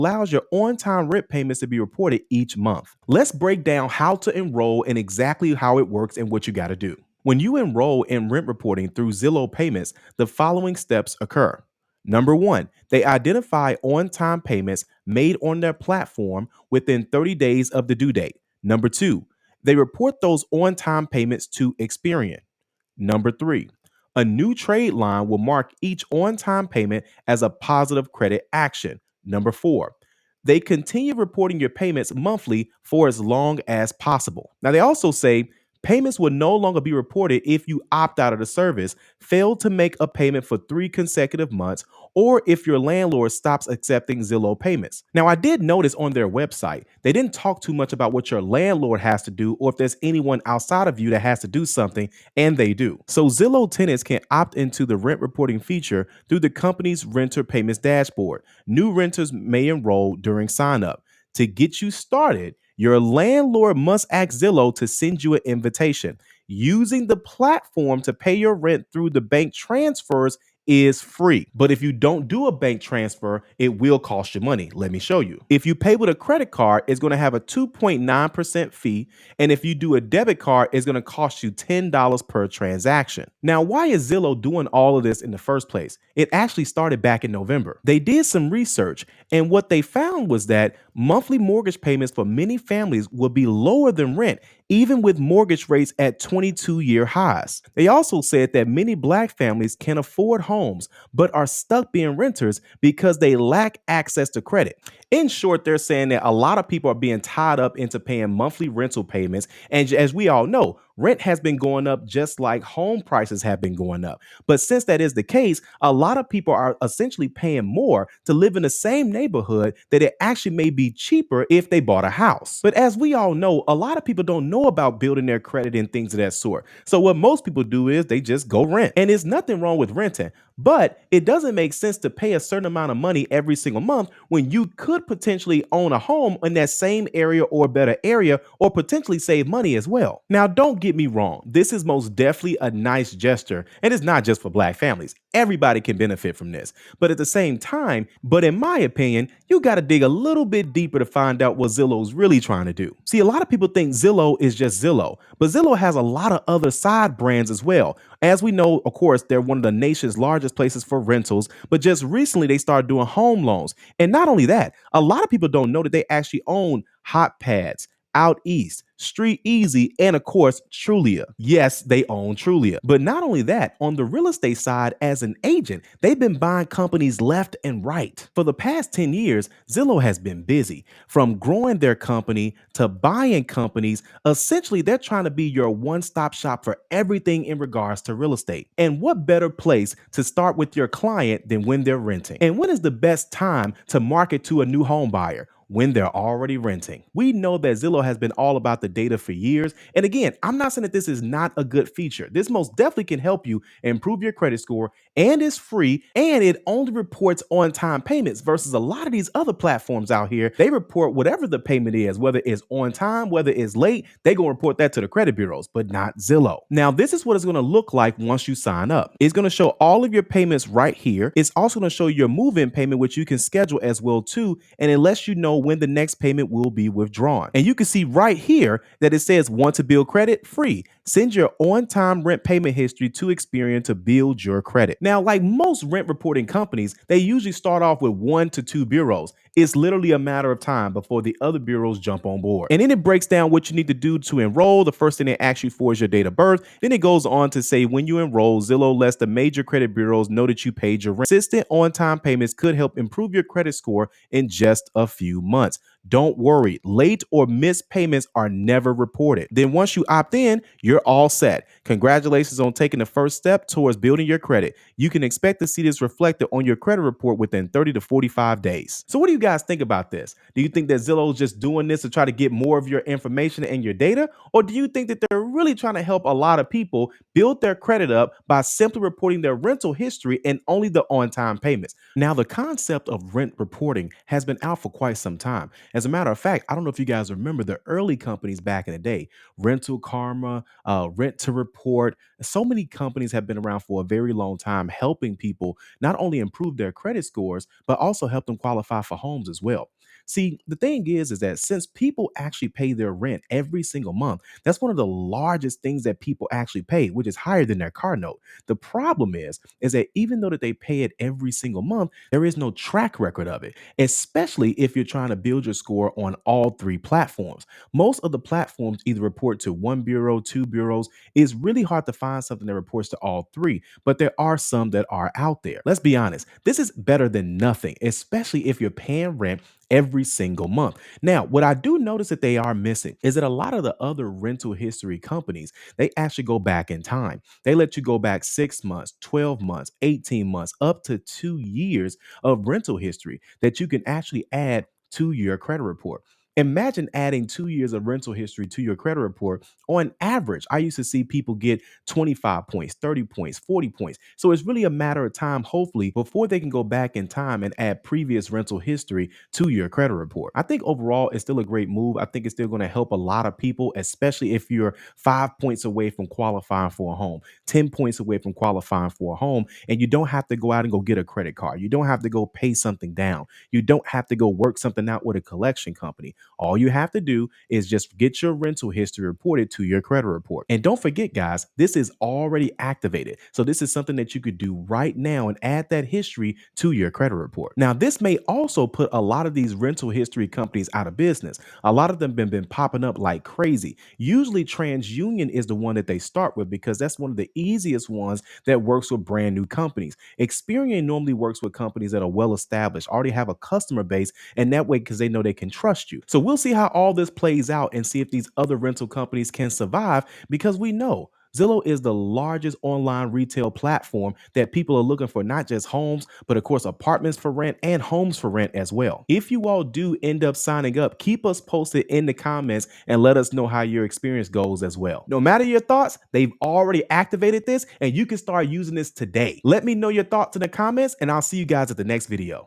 allows your on-time rent payments to be reported each month. Let's break down how to enroll and exactly how it works and what you got to do. When you enroll in rent reporting through Zillow payments, the following steps occur. Number one, they identify on-time payments made on their platform within 30 days of the due date. Number two, they report those on-time payments to Experian. Number three, a new trade line will mark each on time payment as a positive credit action. Number four, they continue reporting your payments monthly for as long as possible. Now, they also say payments will no longer be reported if you opt out of the service, fail to make a payment for 3 consecutive months, or if your landlord stops accepting Zillow payments. Now, I did notice on their website, they didn't talk too much about what your landlord has to do or if there's anyone outside of you that has to do something, and they do. So Zillow tenants can opt into the rent reporting feature through the company's renter payments dashboard. New renters may enroll during sign up. To get you started, your landlord must ask Zillow to send you an invitation. Using the platform to pay your rent through the bank transfers is free. But if you don't do a bank transfer, it will cost you money. Let me show you. If you pay with a credit card, it's going to have a 2.9% fee. And if you do a debit card, it's going to cost you $10 per transaction. Now, why is Zillow doing all of this in the first place? It actually started back in November. They did some research, and what they found was that monthly mortgage payments for many families will be lower than rent, even with mortgage rates at 22-year highs. They also said that many Black families can afford homes, but are stuck being renters because they lack access to credit. In short, they're saying that a lot of people are being tied up into paying monthly rental payments. And as we all know, rent has been going up just like home prices have been going up. But since that is the case, a lot of people are essentially paying more to live in the same neighborhood that it actually may be cheaper if they bought a house. But as we all know, a lot of people don't know about building their credit and things of that sort. So what most people do is they just go rent. And there's nothing wrong with renting, but it doesn't make sense to pay a certain amount of money every single month when you could potentially own a home in that same area or better area, or potentially save money as well. Now, don't get me wrong. This is most definitely a nice gesture, and it's not just for Black families. Everybody can benefit from this. But at the same time, in my opinion, you got to dig a little bit deeper to find out what Zillow's really trying to do. See, a lot of people think Zillow is just Zillow, but Zillow has a lot of other side brands as well. As we know, of course, they're one of the nation's largest places for rentals, but just recently they started doing home loans. And not only that, a lot of people don't know that they actually own Hot Pads, Out East, Street Easy, and of course, Trulia. Yes, they own Trulia. But not only that, on the real estate side, as an agent, they've been buying companies left and right. For the past 10 years, Zillow has been busy. From growing their company to buying companies, essentially, they're trying to be your one-stop shop for everything in regards to real estate. And what better place to start with your client than when they're renting? And when is the best time to market to a new home buyer? When they're already renting. We know that Zillow has been all about the data for years. And again, I'm not saying that this is not a good feature. This most definitely can help you improve your credit score, and it's free, and it only reports on-time payments versus a lot of these other platforms out here. They report whatever the payment is, whether it's on time, whether it's late, they gonna report that to the credit bureaus, but not Zillow. Now, this is what it's gonna look like once you sign up. It's gonna show all of your payments right here. It's also gonna show your move-in payment, which you can schedule as well too, and it lets you know when the next payment will be withdrawn. And you can see right here that it says, want to build credit? Free. Send your on-time rent payment history to Experian to build your credit. Now, like most rent reporting companies, they usually start off with 1 to 2 bureaus. It's literally a matter of time before the other bureaus jump on board. And then it breaks down what you need to do to enroll. The first thing they ask you for is your date of birth. Then it goes on to say when you enroll, Zillow lets the major credit bureaus know that you paid your rent. Consistent on-time payments could help improve your credit score in just a few months. Don't worry, late or missed payments are never reported. Then once you opt in, you're all set. Congratulations on taking the first step towards building your credit. You can expect to see this reflected on your credit report within 30 to 45 days. So what do you guys think about this? Do you think that Zillow is just doing this to try to get more of your information and your data? Or do you think that they're really trying to help a lot of people build their credit up by simply reporting their rental history and only the on-time payments? Now, the concept of rent reporting has been out for quite some time. As a matter of fact, I don't know if you guys remember the early companies back in the day, Rental Karma, Rent to Report. So many companies have been around for a very long time, helping people not only improve their credit scores, but also help them qualify for homes as well. See, the thing is that since people actually pay their rent every single month, that's one of the largest things that people actually pay, which is higher than their car note. The problem is that even though that they pay it every single month, there is no track record of it, especially if you're trying to build your score on all three platforms. Most of the platforms either report to one bureau, two bureaus. It's really hard to find something that reports to all three, but there are some that are out there. Let's be honest, this is better than nothing, especially if you're paying rent every single month. Now, what I do notice that they are missing is that a lot of the other rental history companies, they actually go back in time. They let you go back 6 months, 12 months, 18 months, up to 2 years of rental history that you can actually add to your credit report. Imagine adding 2 years of rental history to your credit report. On average, I used to see people get 25 points, 30 points, 40 points. So it's really a matter of time, hopefully, before they can go back in time and add previous rental history to your credit report. I think overall it's still a great move. I think it's still going to help a lot of people, especially if you're 5 points away from qualifying for a home, 10 points away from qualifying for a home, and you don't have to go out and go get a credit card. You don't have to go pay something down. You don't have to go work something out with a collection company. All you have to do is just get your rental history reported to your credit report. And don't forget, guys, this is already activated. So this is something that you could do right now and add that history to your credit report. Now, this may also put a lot of these rental history companies out of business. A lot of them have been popping up like crazy. Usually TransUnion is the one that they start with because that's one of the easiest ones that works with brand new companies. Experian normally works with companies that are well established, already have a customer base, and that way because they know they can trust you. So we'll see how all this plays out and see if these other rental companies can survive, because we know Zillow is the largest online retail platform that people are looking for not just homes, but of course apartments for rent and homes for rent as well. If you all do end up signing up, keep us posted in the comments and let us know how your experience goes as well. No matter your thoughts, they've already activated this and you can start using this today. Let me know your thoughts in the comments and I'll see you guys at the next video.